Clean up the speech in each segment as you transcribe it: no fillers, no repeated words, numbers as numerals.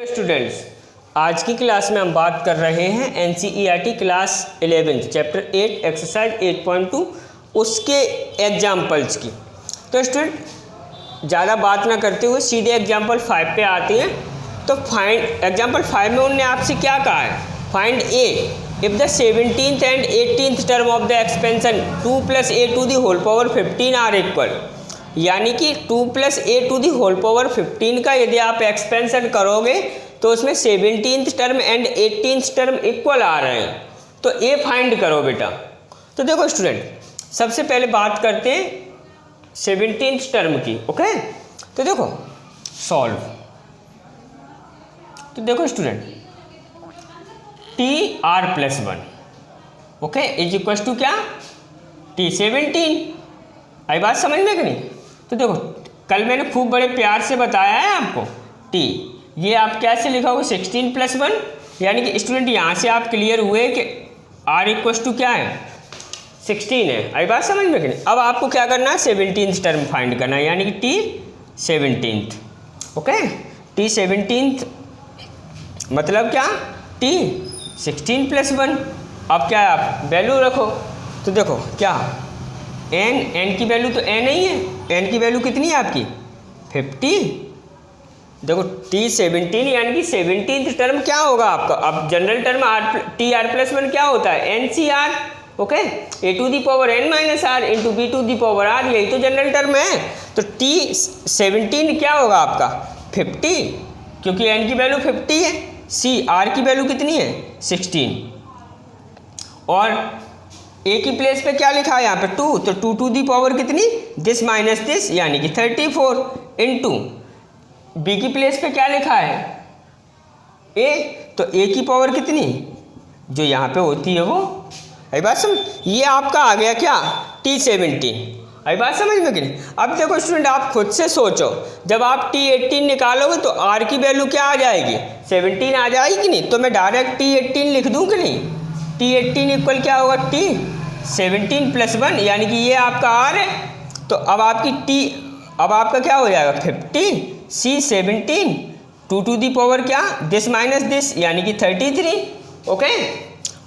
Students, आज की class में हम बात कर रहे हैं एनसीईआरटी क्लास 11 चैप्टर 8 एक्सरसाइज 8.2 उसके एग्जाम्पल्स की। तो स्टूडेंट ज़्यादा बात ना करते हुए सीधे एग्जाम्पल 5 पे आते हैं। तो फाइंड एग्जाम्पल 5 में उन्होंने आपसे क्या कहा है, find a if the 17th and 18th term of the expansion 2 + a to the whole power 15 are equal, यानी कि 2 + a to the whole power 15 का यदि आप एक्सपेंशन करोगे तो उसमें 17th term and 18th term equal आ रहे हैं। तो ए फाइंड करो बेटा। तो देखो स्टूडेंट, सबसे पहले बात करते हैं 17th टर्म की। ओके, तो देखो सॉल्व। तो देखो student, TR+1 okay is equal to क्या, T17। आई बात समझ में कि नहीं? तो देखो कल मैंने खूब बड़े प्यार से बताया है आपको, T ये आप कैसे लिखोगे 16+1, यानी कि स्टूडेंट यहाँ से आप क्लियर हुए कि R इक्वल टू क्या है 16 है। आई बात समझ में कि नहीं? अब आपको क्या करना है, 17th टर्म फाइंड करना है, यानी कि T17। ओके, T17 मतलब क्या, T16+1। अब क्या आप वैल्यू रखो। तो देखो क्या n की वैल्यू तो n ही है, n की वैल्यू कितनी है आपकी 50। देखो T17 यानी कि 17th टर्म क्या होगा आपका, अब जनरल टर्म TR+1 क्या होता है NCR। Okay, a to the power n-r into b to the power r, यही तो जनरल टर्म है। तो T17 क्या होगा आपका 50, क्योंकि n की वैल्यू 50 है, r की वैल्यू कितनी है 16, और a की प्लेस पे क्या लिखा है यहाँ पे 2, तो 2 टू दी पावर कितनी दिस माइनस दिस, यानी कि 34 इंटू b की प्लेस पे क्या लिखा है a, तो a की पावर कितनी जो यहाँ पे होती है वो। आई बात समझ, ये आपका आ गया क्या T17। आई बात समझ में कि नहीं? अब देखो स्टूडेंट, आप खुद से सोचो, जब आप T18 निकालोगे तो r की वैल्यू क्या आ जाएगी 17 आ जाएगी कि नहीं? तो मैं डायरेक्ट T18 लिख दूँ कि नहीं? T18 इक्वल क्या होगा T17+1, यानी कि ये आपका R है। तो अब आपका क्या हो जाएगा 50, C17 2 टू दी पावर क्या दिस माइनस दिस, यानी कि 33। ओके,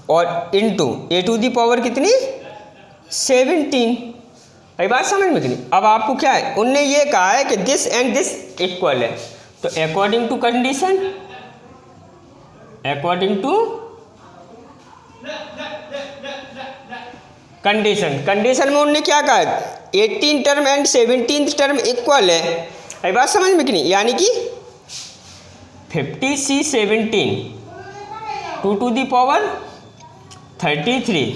और into a to the power कितनी 17। भाई बात समझ में कि नहीं? अब आपको क्या है, उनने ये कहा है कि दिस एंड दिस इक्वल है, तो अकॉर्डिंग टू कंडीशन में उन्होंने क्या कहा है 18 term and 17th term equal है। आई बात समझ में कि नहीं? यानी कि 50C17 2 to the power 33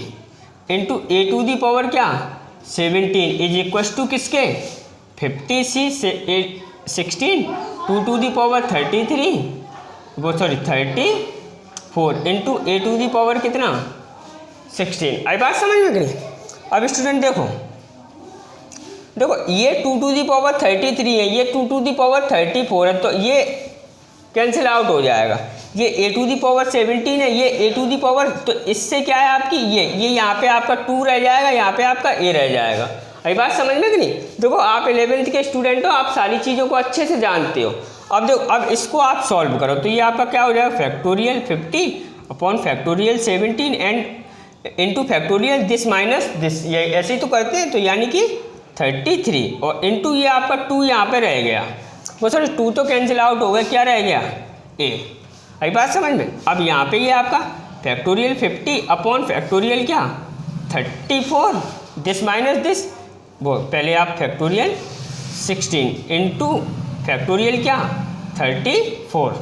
into a to the power क्या 17 इज इक्वल टू किसके 50C16 2 to the power 34 into a to the power कितना 16। आई बात समझ में कि नहीं? अब स्टूडेंट देखो ये 2 टू दी पावर 33 है, ये 2 टू दी पावर 34 है, तो ये कैंसिल आउट हो जाएगा। ये a टू दी पावर 17 है, ये a टू दी पावर, तो इससे क्या है आपकी ये यहाँ पे आपका 2 रह जाएगा, यहाँ पे आपका a रह जाएगा। आई बात समझ में कि नहीं? देखो आप 11th के स्टूडेंट हो, आप सारी चीज़ों को अच्छे से जानते हो। अब देखो, अब इसको आप सॉल्व करो तो ये आपका क्या हो जाएगा factorial 50 upon factorial 17 and into factorial this minus this, ये ऐसे ही तो करते हैं, तो यानी कि 33 और इंटू ये आपका 2 यहाँ पे रह गया, वो सर 2 तो कैंसिल आउट हो गया, क्या रह गया a। आई बात समझ में? अब यहाँ पे ये आपका फैक्टोरियल 50 अपॉन फैक्टोरियल क्या 34 दिस माइनस दिस, वो पहले आप फैक्टोरियल 16 इंटू फैक्टोरियल क्या 34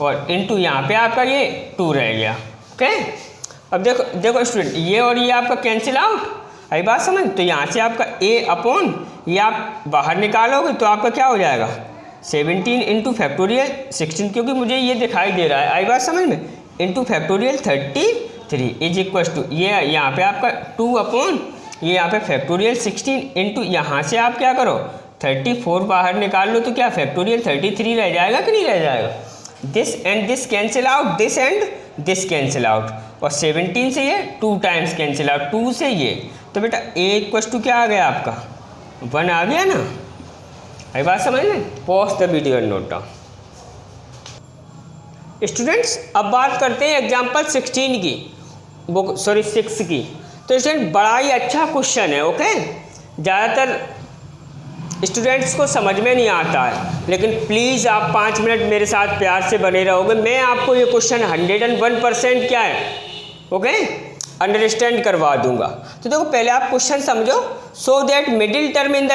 और इंटू यहाँ पे आपका ये 2 रह गया। ओके, अब देखो स्टूडेंट, ये और ये आपका कैंसिल आउट। आई बात समझ? तो यहाँ से आपका a अपॉन ये आप बाहर निकालोगे तो आपका क्या हो जाएगा 17 इंटू फैक्टोरियल 16, क्योंकि मुझे ये दिखाई दे रहा है। आई बात समझ में? Into factorial 33 is equal to ये यहाँ पे आपका 2 अपॉन ये यहाँ पे फैक्टोरियल 16 इंटू यहाँ से आप क्या करो 34 बाहर निकाल लो, तो क्या फैक्टोरियल 33 रह जाएगा कि नहीं रह जाएगा? This and this cancel out, this and this cancel out, और 17 से ये 2 टाइम्स कैंसिल आउट, 2 से ये, तो बेटा a इक्वल टू क्या आ गया आपका 1 आ गया ना। आई बात समझ में? Pause the video and note down. Students अब बात करते हैं एग्जाम्पल 16 की, बुक सॉरी 6 की। तो स्टूडेंट बड़ा ही अच्छा क्वेश्चन है, ओके। ज़्यादातर स्टूडेंट्स को समझ में नहीं आता है, लेकिन प्लीज़ आप 5 मिनट मेरे साथ प्यार से बने रहोगे, मैं आपको ये क्वेश्चन 101% क्या है, ओके, अंडरस्टैंड करवा दूंगा। तो देखो पहले आप क्वेश्चन समझो। So that middle term in the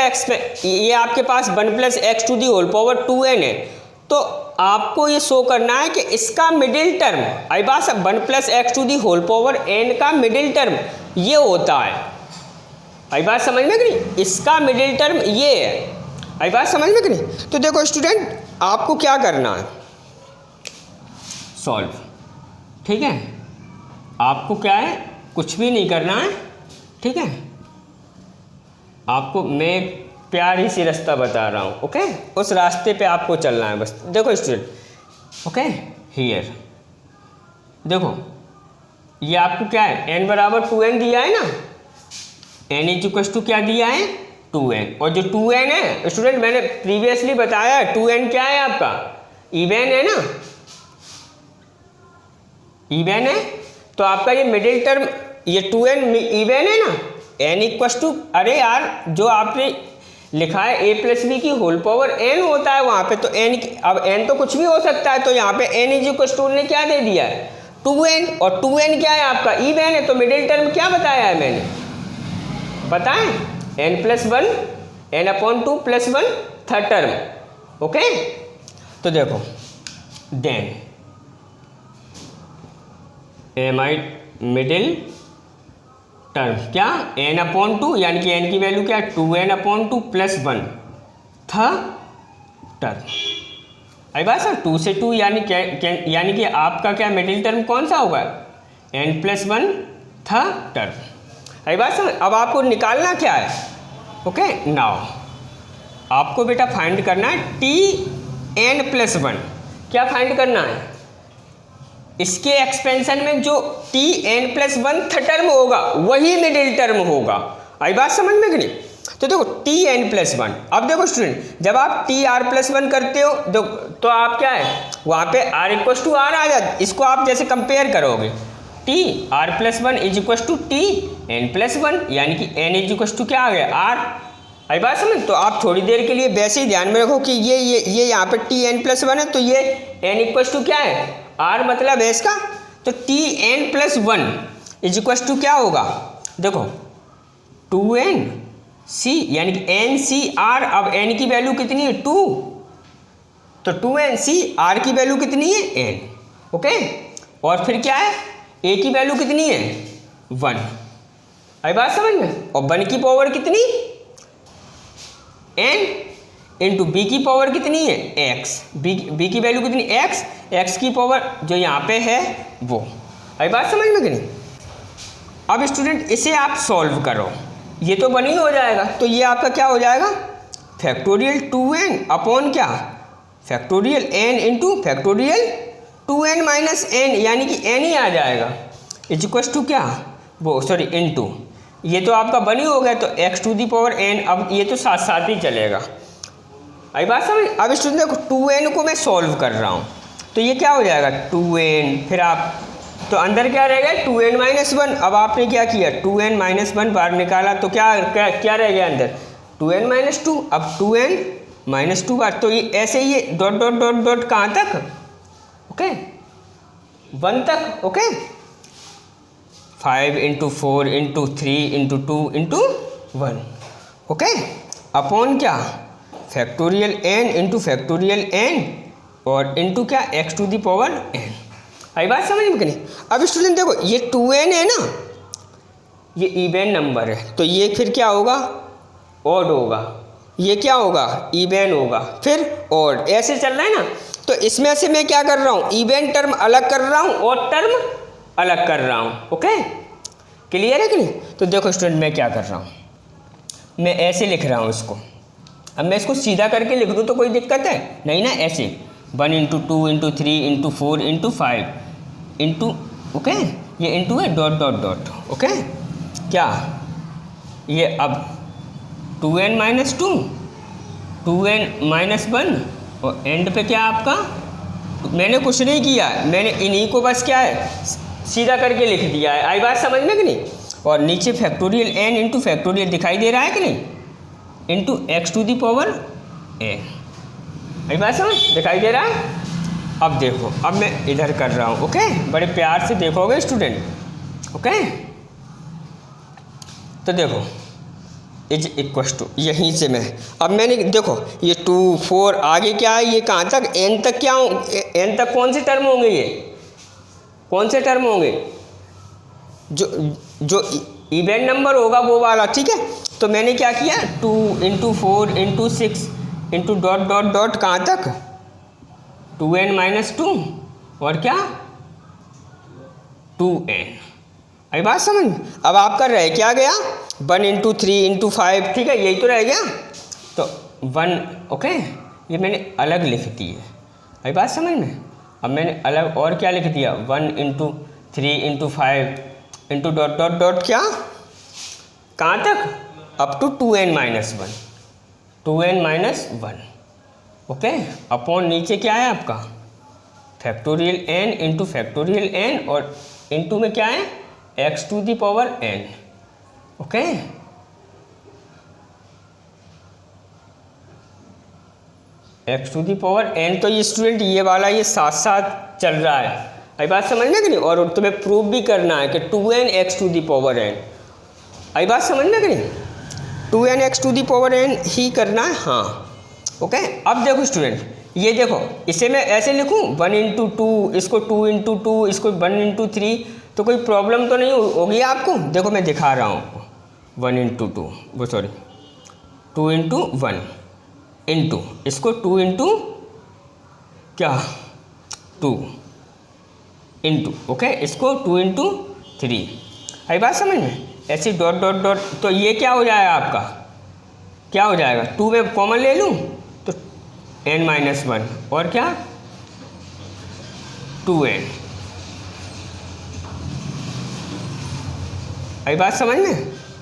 ये आपके पास 1 + x⁴ 2n है, तो आपको ये शो करना है कि इसका मिडिल टर्म, आई बात 1 + x⁴n का मिडिल टर्म ये होता है। आई बात समझ में कि नहीं, इसका मिडिल टर्म ये है। आई बात समझ में कि नहीं। तो देखो स्टूडेंट आपको क्या करना है, सॉल्व, ठीक है। आपको क्या है, कुछ भी नहीं करना है, ठीक है। आपको मैं प्यारी सी रास्ता बता रहा हूँ, ओके, उस रास्ते पे आपको चलना है बस। देखो स्टूडेंट, ओके, हियर देखो ये आपको क्या है, n = 2n दिया है ना, n = क्या दिया है, 2n। और जो 2n है स्टूडेंट मैंने प्रीवियसली बताया 2n क्या है आपका, इवन है ना, इवन है। तो आपका ये मिडिल टर्म ये 2n इवन है ना, n अरे यार जो आपने लिखा है a + b की होल पावर n होता है वहाँ पे, तो n अब n तो कुछ भी हो सकता है, तो यहाँ पे n = ने क्या दे दिया है, 2n, और 2n क्या है आपका, इवन है। तो मिडिल टर्म क्या बताया है मैंने, पता है, n+1 n/2 + 1 third term, okay. तो देखो देन मिडिल टर्म क्या, n/2 यानी कि n की वैल्यू क्या है 2n/2 + 1 थर्ड टर्म। आई बात सर 2 से 2 यानी कि आपका क्या मिडिल टर्म कौन सा होगा, n+1 थर्ड टर्म। आई बात सर अब आपको निकालना क्या है, ओके। नाउ आपको बेटा फाइंड करना है Tn+1, क्या फाइंड करना है, इसके एक्सपेंशन में जो Tn+1 थर्ड टर्म होगा वही मिडिल टर्म होगा। आई बात समझ में कि नहीं। तो देखो Tn+1, अब देखो स्टूडेंट जब आप Tr+1 करते हो तो आप क्या है वहाँ पे r = r आ जाए, इसको आप जैसे कंपेयर करोगे Tr+1 = Tn+1 यानी कि n = क्या आ गया, r। आई बात समझ। तो आप थोड़ी देर के लिए वैसे ही ध्यान में रखो कि ये यहाँ पे Tn+1 है, तो ये n = क्या है, r मतलब है इसका। तो Tn+1 = क्या होगा, देखो 2nc यानी कि ncr। अब n की वैल्यू कितनी है 2, तो 2nc, r की वैल्यू कितनी है n, ओके। और फिर क्या है, a की वैल्यू कितनी है 1। आई बात समझ में। और 1 की पावर कितनी n इंटू b की पावर कितनी है x, b की वैल्यू कितनी x की पावर जो यहाँ पे है वो। आई बात समझ में कि नहीं। अब स्टूडेंट इसे आप सॉल्व करो, ये तो बनी हो जाएगा। तो ये आपका क्या हो जाएगा, फैक्टोरियल 2n अपॉन क्या, factorial n into factorial 2n minus n यानी कि n ही आ जाएगा, इक्वल क्या वो सॉरी इंटू, ये तो आपका बनी हो गया तो x⁴n। अब ये तो साथ साथ ही चलेगा। आई बात समझ। अब स्टूडेंट देखो 2n को मैं सॉल्व कर रहा हूँ, तो ये क्या हो जाएगा 2n, फिर आप तो अंदर क्या रहेगा 2n - 1। अब आपने क्या किया 2n - 1 बाहर निकाला, तो क्या रह गया अंदर 2n - 2। अब 2n - 2 बार, तो ये ऐसे ही डॉट डॉट डॉट डॉट कहाँ तक, ओके 1 तक, ओके। 5 × 4 × 3 × 2 × 1, ओके, अपॉन क्या factorial n into factorial n और इंटू क्या x⁴n। आई बात समझ में कि नहीं। अब स्टूडेंट देखो ये 2n है ना, ये इवन नंबर है, तो ये फिर क्या होगा ऑड होगा, ये क्या होगा इवन होगा, फिर ऑड, ऐसे चल रहा है ना। तो इसमें से मैं क्या कर रहा हूँ, इवन टर्म अलग कर रहा हूँ, ऑड टर्म अलग कर रहा हूँ, ओके। क्लियर है कि नहीं। तो देखो स्टूडेंट मैं क्या कर रहा हूँ, मैं ऐसे लिख रहा हूँ इसको। अब मैं इसको सीधा करके लिख दूँ तो कोई दिक्कत है नहीं ना, ऐसे 1 × 2 × 3 × 4 × 5 इंटू, ओके, ये इंटू है डॉट डॉट डॉट, ओके। क्या ये अब 2n - 2 2n - 1 और एंड पे क्या आपका मैंने कुछ नहीं किया, मैंने इन्हीं को बस क्या है सीधा करके लिख दिया है। आई बात समझ में कि नहीं। और नीचे फैक्टोरियल n इंटू फैक्टोरियल दिखाई दे रहा है कि नहीं, into x to the power n। आई बात समझ दिखाई दे रहा है। अब देखो, अब मैं इधर कर रहा हूँ, ओके, बड़े प्यार से देखोगे स्टूडेंट, ओके। तो देखो इज इक्वस टू, यहीं से मैं अब मैंने देखो ये 2 4 आगे क्या है, ये कहाँ तक n तक, क्या n तक कौन से टर्म होंगे, ये कौन से टर्म होंगे, जो इवन नंबर होगा वो वाला, ठीक है। तो मैंने क्या किया 2 into 4 into 6 into dot dot dot कहाँ तक 2n-2 और क्या 2n। अभी बात समझ। अब आपका रह क्या गया 1 इंटू 3 इंटू 5, ठीक है, यही तो रह गया। तो 1, ओके, ये मैंने अलग लिख दी है। अभी बात समझ में। अब मैंने अलग और क्या लिख दिया 1 into 3 into 5 into dot dot dot क्या कहाँ तक up to 2n-1, 2n-1, okay. Upon नीचे क्या है आपका factorial n into factorial n और इंटू में क्या है x to the power n, okay. x to the power n, तो ये स्टूडेंट ये वाला ये साथ साथ चल रहा है। अभी बात समझना कि नहीं। और तुम्हें प्रूव भी करना है कि 2n x to the power n। अभी बात समझना कि नहीं, 2n x to the power n ही करना है, हाँ, ओके। अब देखो स्टूडेंट, ये देखो इसे मैं ऐसे लिखूँ 1 इंटू 2, इसको 2 इंटू 2, इसको 1 इंटू 3, तो कोई प्रॉब्लम तो नहीं होगी आपको। देखो मैं दिखा रहा हूँ आपको 1 इंटू 2, वो सॉरी 2 इंटू 1 इंटू इसको 2 इंटू क्या 2 इंटू, ओके, इसको 2 इंटू 3। आई बात समझ में। ऐसे डॉट डॉट डॉट, तो ये क्या हो जाएगा आपका, क्या हो जाएगा 2 में कॉमन ले लूँ तो n-1 और क्या 2n। आई बात समझ में।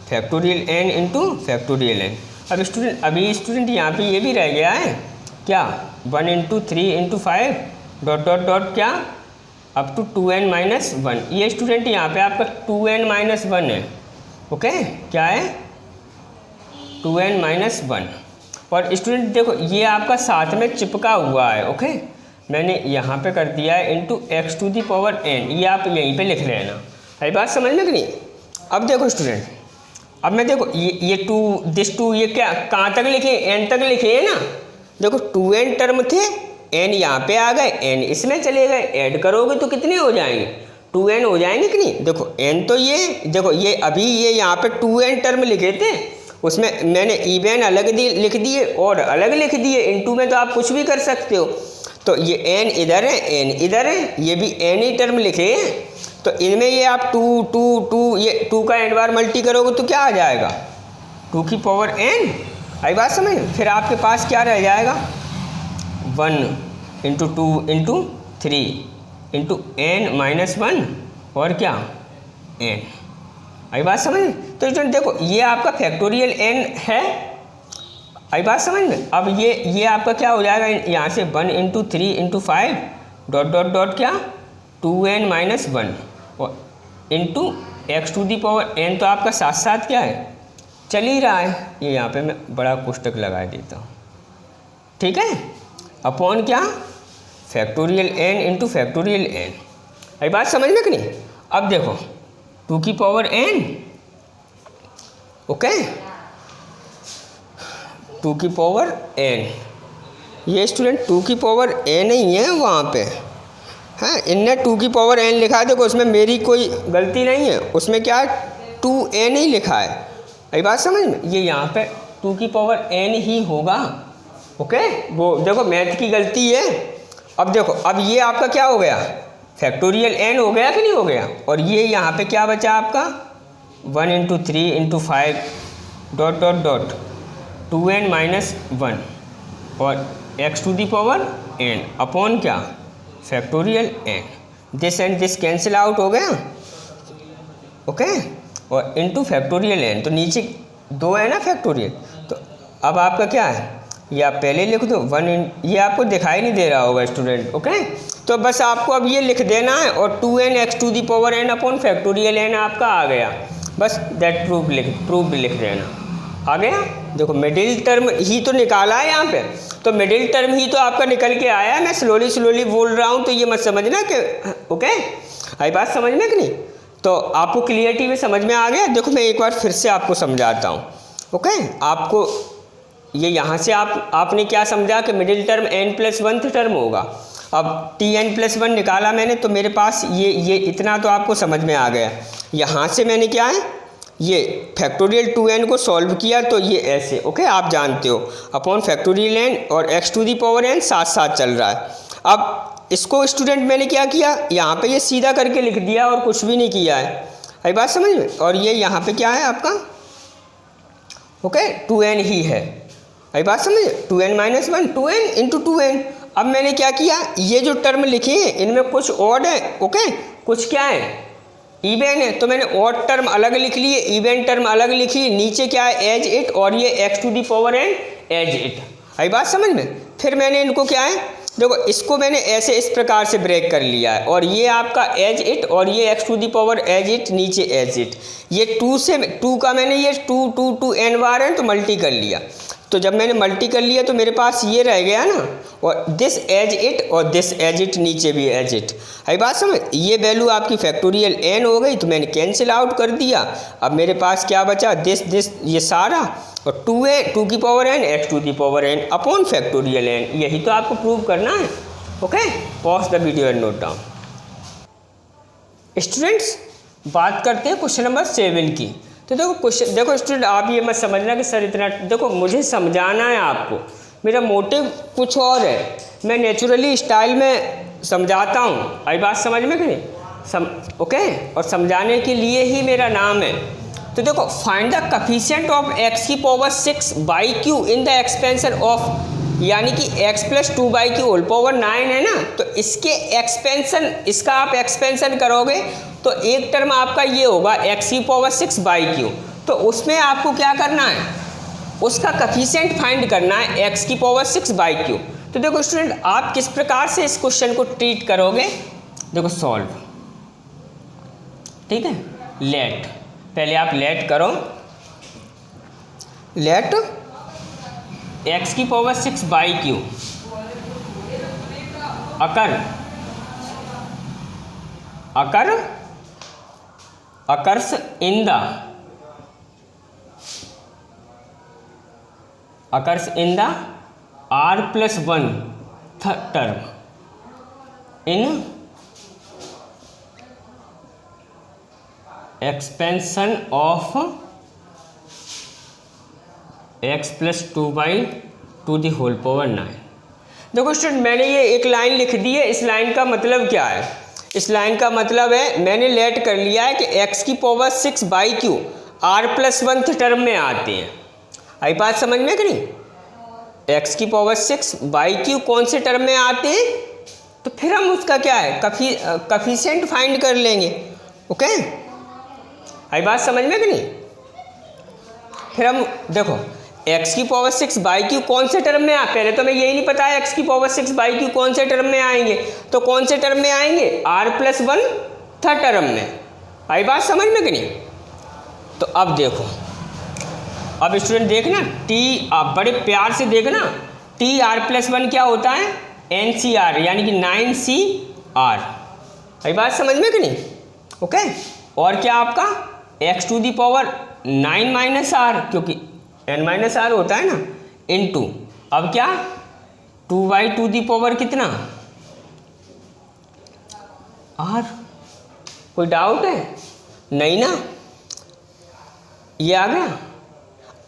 Factorial n into factorial n। अब स्टूडेंट, अभी स्टूडेंट यहाँ पे ये भी रह गया है क्या 1 into 3 into 5 dot dot dot क्या अप टू 2n-1। ये स्टूडेंट यहाँ पे आपका 2n-1 है, ओके, क्या है 2n-1। और स्टूडेंट देखो ये आपका साथ में चिपका हुआ है, ओके। मैंने यहाँ पे कर दिया है into x to the power n, ये आप यहीं पे लिख लेना। है बात समझ में कि नहीं। अब देखो स्टूडेंट, अब मैं देखो ये 2 दिस 2 ये क्या कहाँ तक लिखे n तक लिखे है ना। देखो 2n टर्म थे, n यहाँ पे आ गए, n इसमें चले गए, ऐड करोगे तो कितने हो जाएंगे 2n हो जाएंगे कि नहीं। देखो n तो ये देखो ये अभी ये यहाँ पे 2n टर्म लिखे थे, उसमें मैंने इवन अलग लिख दिए और अलग लिख दिए, इनटू में तो आप कुछ भी कर सकते हो। तो ये n इधर है, n इधर है, ये भी n ही टर्म लिखे हैं। तो इनमें ये आप 2 2 2 ये 2 का n बार मल्टी करोगे तो क्या आ जाएगा 2 की पावर n। आई बात समझ। फिर आपके पास क्या रह जाएगा 1 इंटू 2 इंटू 3 इंटू n-1 और क्या n। आई बात समझ में। तो स्टूडेंट देखो ये आपका फैक्टोरियल n है। आई बात समझ में। अब ये आपका क्या हो जाएगा यहाँ से 1 into 3 into 5 dot dot dot क्या 2n-1 और into x to the power n, तो आपका साथ साथ क्या है चल ही रहा है। ये यहाँ पे मैं बड़ा पुस्तक लगा देता हूँ, ठीक है, अपॉन क्या factorial n into factorial n। आई बात समझ में कि नहीं। अब देखो 2 की पावर n, ओके, 2 की पावर n, ये स्टूडेंट 2 की पावर n नहीं है वहाँ पे, हाँ, इनने 2 की पावर n लिखा है। देखो उसमें मेरी कोई गलती नहीं है, उसमें क्या है 2n ही लिखा है। आई बात समझ में। ये यहाँ पे 2 की पावर n ही होगा, ओके, वो देखो मैथ की गलती है। अब देखो अब ये आपका क्या हो गया फैक्टोरियल n हो गया कि नहीं हो गया। और ये यहाँ पे क्या बचा आपका 1 into 3 into 5 dot dot dot 2n-1 और x to the power n upon क्या factorial n। This and this cancel out हो गया, ओके, और इंटू फैक्टोरियल n। तो नीचे 2 है ना फैक्टोरियल, तो अब आपका क्या है ये आप पहले लिख दो 1 ये आपको दिखाई नहीं दे रहा होगा स्टूडेंट, ओके। तो बस आपको अब ये लिख देना है और 2n x to the power n upon factorial n आपका आ गया। बस दैट प्रूफ लिख देना, आ गया। देखो मिडिल टर्म ही तो निकाला है यहाँ पे, तो मिडिल टर्म ही तो आपका निकल के आया है। मैं स्लोली बोल रहा हूँ तो ये मत समझना कि ओके, आई बात समझ में कि नहीं। तो आपको क्लियरिटी में समझ में आ गया। देखो मैं एक बार फिर से आपको समझाता हूँ, ओके। आपको ये यहाँ से आपने क्या समझा कि मिडिल टर्म n+1 टर्म होगा। अब Tn+1 निकाला मैंने तो मेरे पास ये इतना तो आपको समझ में आ गया। यहाँ से मैंने क्या है, ये फैक्टोरियल 2n को सॉल्व किया तो ये ऐसे, ओके, आप जानते हो अपॉन फैक्टोरियल n और x to the power n साथ साथ चल रहा है। अब इसको स्टूडेंट मैंने क्या किया, यहाँ पे ये सीधा करके लिख दिया और कुछ भी नहीं किया है, आई बात समझ में। और ये यहाँ पे क्या है आपका, ओके, 2n ही है, आई बात समझ। 2n-1 2n into 2n। अब मैंने क्या किया, ये जो टर्म लिखे हैं इनमें कुछ ऑड है, ओके, कुछ क्या है इवन है, तो मैंने ऑड टर्म अलग लिख लिए, इवन टर्म अलग लिखी। नीचे क्या है एज इट, और ये x to the power n as it, आई बात समझ में। फिर मैंने इनको क्या है, देखो इसको मैंने ऐसे इस प्रकार से ब्रेक कर लिया है, और ये आपका एज इट और ये x to the power as it, नीचे एज इट। ये 2 का मैंने ये 2 n बार है तो मल्टी कर लिया। तो जब मैंने मल्टी कर लिया तो मेरे पास ये रह गया ना, और दिस एज इट और दिस एज इट, नीचे भी एज इट, आई बात समझ। ये वैल्यू आपकी फैक्टोरियल n हो गई तो मैंने कैंसिल आउट कर दिया। अब मेरे पास क्या बचा, दिस ये सारा, और 2 की पावर n x to the power n upon factorial n। यही तो आपको प्रूव करना है, okay. Pause the video and note down. Students बात करते हैं क्वेश्चन नंबर 7 की। तो देखो स्टूडेंट, आप ये मत समझना कि सर इतना, देखो मुझे समझाना है आपको, मेरा मोटिव कुछ और है। मैं नेचुरली स्टाइल में समझाता हूँ, आई बात समझ में कि नहीं, ओके, और समझाने के लिए ही मेरा नाम है। तो देखो find the coefficient of x की power 6/q in the expansion of, यानी कि x+2/q होल पावर 9 है ना, तो इसके एक्सपेंशन, इसका आप एक्सपेंशन करोगे तो एक टर्म आपका ये होगा x की पावर 6/q। तो उसमें आपको क्या करना है, उसका कोफिशिएंट फाइंड करना है x की पावर 6/q। तो देखो स्टूडेंट, आप किस प्रकार से इस क्वेश्चन को ट्रीट करोगे, देखो सॉल्व, ठीक है। लेट, पहले आप लेट करो, लेट x की power 6/q occurs in the r+1 term in expansion of x+2/2 the whole power 9। देखो स्टूडेंट, मैंने ये एक लाइन लिख दी है, इस लाइन का मतलब क्या है, इस लाइन का मतलब है मैंने लेट कर लिया है कि x की पावर 6/q r+1 टर्म में आते हैं, आई बात समझ में कि नहीं। x की पावर 6/q कौन से टर्म में आते हैं, तो फिर हम उसका क्या है कोफिशिएंट फाइंड कर लेंगे, ओके, आई बात समझ में कि नहीं। फिर हम देखो x की पावर 6/q कौन से टर्म में पहले तो मैं यही नहीं पता है x की पावर 6/q कौन से टर्म में आएंगे, तो कौन से टर्म में आएंगे, r+1 टर्म में, आई बात समझ में कि नहीं। तो अब देखो, अब स्टूडेंट देखना, t, आप बड़े प्यार से देखना, tr+1 क्या होता है, NCR यानी कि 9CR, आई बात समझ में कि नहीं, ओके। और क्या आपका x to the power 9 - r, क्योंकि n-r होता है ना, इनटू अब क्या 2/2 दी पावर कितना r। कोई डाउट है, नहीं ना, ये आ गया।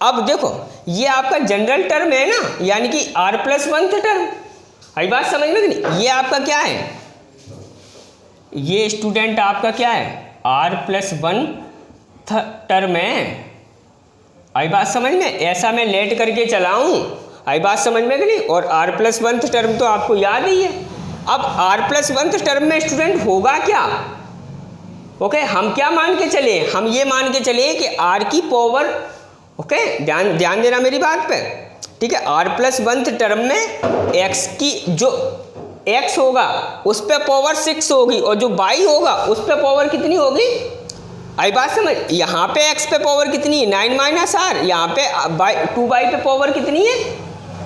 अब देखो ये आपका जनरल टर्म है ना, यानी कि r+1 टर्म, आई बात समझ में कि नहीं। ये आपका क्या है, ये स्टूडेंट आपका क्या है, r+1 टर्म है, आई बात समझ में। ऐसा मैं लेट करके चलाऊं, आई बात समझ में कि नहीं। और r+1 टर्म तो आपको याद ही है। अब r+1 टर्म में स्टूडेंट होगा क्या, ओके, हम क्या मान के चले, हम ये मान के चले कि r की पावर, ओके, ध्यान देना मेरी बात पे, ठीक है। r+1 टर्म में x की जो x होगा उस पे पावर 6 होगी और जो y होगा उस पे पावर कितनी होगी? आई बात समझ? यहाँ पे x पे पावर कितनी है? 9 माइनस आर। यहाँ पे 2y पे पावर कितनी है?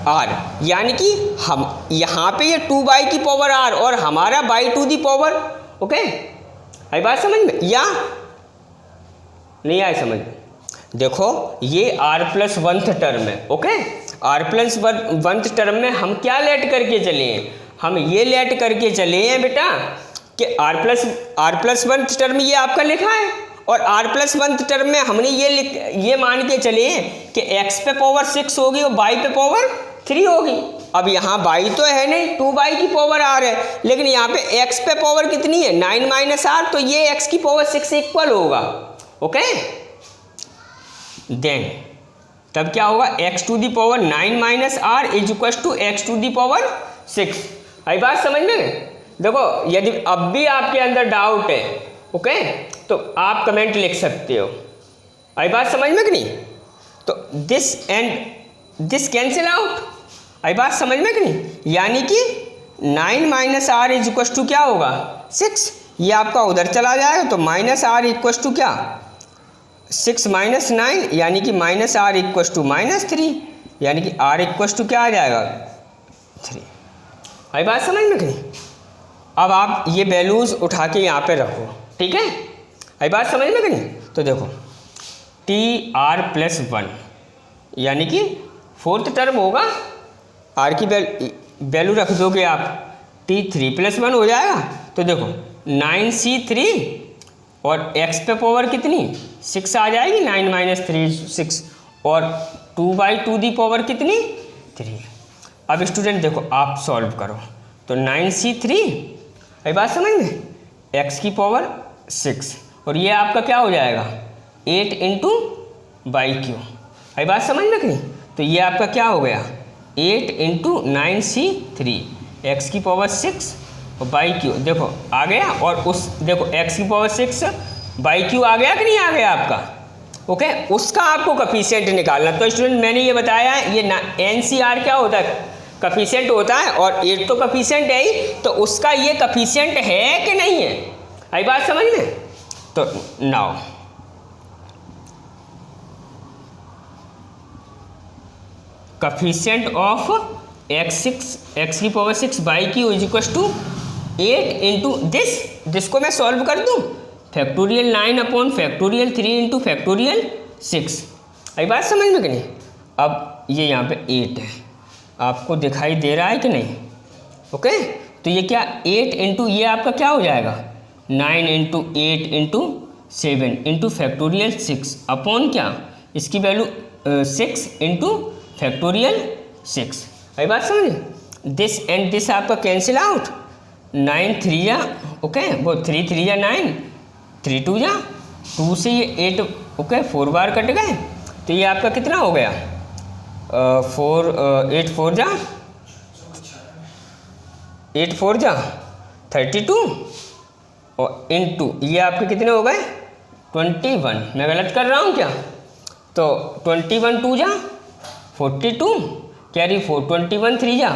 r। यानी कि हम यहाँ पे ये 2y की पावर r और हमारा y to the power. Okay, आई बात समझ में या नहीं आई समझ में? देखो ये r+1th टर्म है। ओके, r+1th टर्म में हम क्या लेट करके चले हैं? हम ये लेट करके चले हैं बेटा कि r+1th टर्म ये आपका लिखा है और r+1th टर्म में हमने ये मान के चले हैं कि x पे पावर 6 होगी और y पे पावर 3 होगी। अब यहाँ y तो है नहीं, 2y की पावर r है, लेकिन यहाँ पे x पे पावर कितनी है? 9 माइनस r, तो ये x की पावर 6 इक्वल होगा। ओके, देन तब क्या होगा? x to the power 9 minus r is equal to x to the power 6। आई बात समझ में? देखो यदि अब भी आपके अंदर डाउट है, ओके, तो आप कमेंट लिख सकते हो। आई बात समझ में कि नहीं? तो this and this cancel out. आई बात समझ में कि नहीं? यानी कि 9 minus r is equal to क्या होगा? 6। ये आपका उधर चला जाएगा तो माइनस आर इक्वल टू क्या? 6 माइनस 9 यानी कि माइनस आर इक्वल टू -3, यानी कि आर इक्वल टू क्या आ जाएगा? 3। आई बात समझ में कि नहीं? अब आप ये वैल्यूज़ उठा के यहाँ पे रखो, ठीक है? आई बात समझ में कि नहीं? तो देखो TR+1 यानी कि 4th टर्म होगा, आर की वैल्यू रख दोगे आप, T3+1 हो जाएगा। तो देखो 9C3 और x पे पावर कितनी? 6 आ जाएगी, 9 माइनस 3 6, और 2/2 दी पावर कितनी? 3। अब स्टूडेंट देखो आप सॉल्व करो तो 9C3, ये बात समझ में, x की पावर 6 और ये आपका क्या हो जाएगा? 8 इंटू y3। ये बात समझ में कि नहीं? तो ये आपका क्या हो गया? 8 इंटू 9C3, x की पावर 6 और y3 देखो आ गया, और उस देखो x की पावर 6 y3 आ गया कि नहीं आ गया आपका? ओके, उसका आपको कफिशिएंट निकालना। तो स्टूडेंट मैंने ये बताया है, ये NCR क्या होता है? कफिशिएंट होता है, और 8 तो कफिशिएंट है ही, तो उसका ये कफिशिएंट है कि नहीं है? आई बात समझ में? तो नाउ कफिशिएंट ऑफ x की पावर 6 y3 is equal to 8 into this को मैं सॉल्व कर दूं, factorial 9 upon factorial 3 into factorial 6। आई बात समझ में कि नहीं? अब ये यहाँ पे 8 है, आपको दिखाई दे रहा है कि नहीं? ओके, तो ये क्या 8 इंटू ये आपका क्या हो जाएगा? 9 into 8 into 7 into factorial 6 upon क्या? इसकी वैल्यू 6 इंटू फैक्टोरियल 6। आई बात समझ? दिस एंड दिस आपका कैंसिल आउट, 9 3 या ओके, वो 3 3 या 9, 3 2 या 2 से ये 8 ओके 4 बार कट गए, तो ये आपका कितना हो गया? 8 4 जा 32 और इंटू ये आपके कितने हो गए? 21। मैं गलत कर रहा हूँ क्या? तो 21 2 जा 42, कैरी 4, 21 3 जा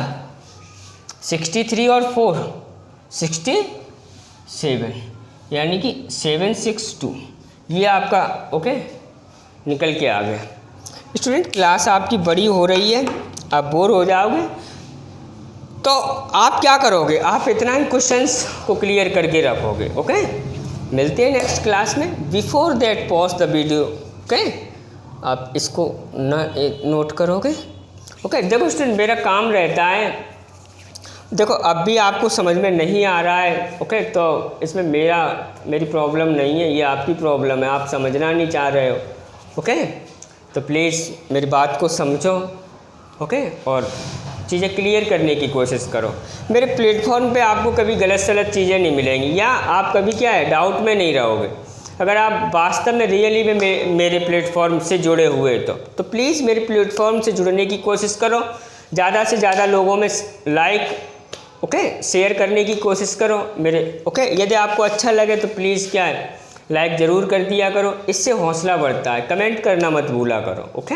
63 और 4 67, यानी कि 762 ये आपका ओके निकल के आ गया। स्टूडेंट क्लास आपकी बड़ी हो रही है, आप बोर हो जाओगे, तो आप क्या करोगे? आप इतना ही क्वेश्चंस को क्लियर करके रखोगे। ओके, मिलते हैं नेक्स्ट क्लास में। Before that pause the video. Okay, आप इसको नोट करोगे। ओके, देखो स्टूडेंट मेरा काम रहता है, देखो अब भी आपको समझ में नहीं आ रहा है, ओके, तो इसमें मेरी प्रॉब्लम नहीं है, ये आपकी प्रॉब्लम है, आप समझना नहीं चाह रहे हो। ओके, तो प्लीज़ मेरी बात को समझो, ओके, और चीज़ें क्लियर करने की कोशिश करो। मेरे प्लेटफॉर्म पे आपको कभी गलत सलत चीज़ें नहीं मिलेंगी, या आप कभी क्या है डाउट में नहीं रहोगे। अगर आप वास्तव में रियली में मेरे प्लेटफॉर्म से जुड़े हुए तो प्लीज़ मेरे प्लेटफॉर्म से जुड़ने की कोशिश करो, ज़्यादा से ज़्यादा लोगों में लाइक ओके शेयर करने की कोशिश करो मेरे। ओके, यदि आपको अच्छा लगे तो प्लीज़ क्या है लाइक ज़रूर कर दिया करो, इससे हौसला बढ़ता है। कमेंट करना मत भूला करो। ओके।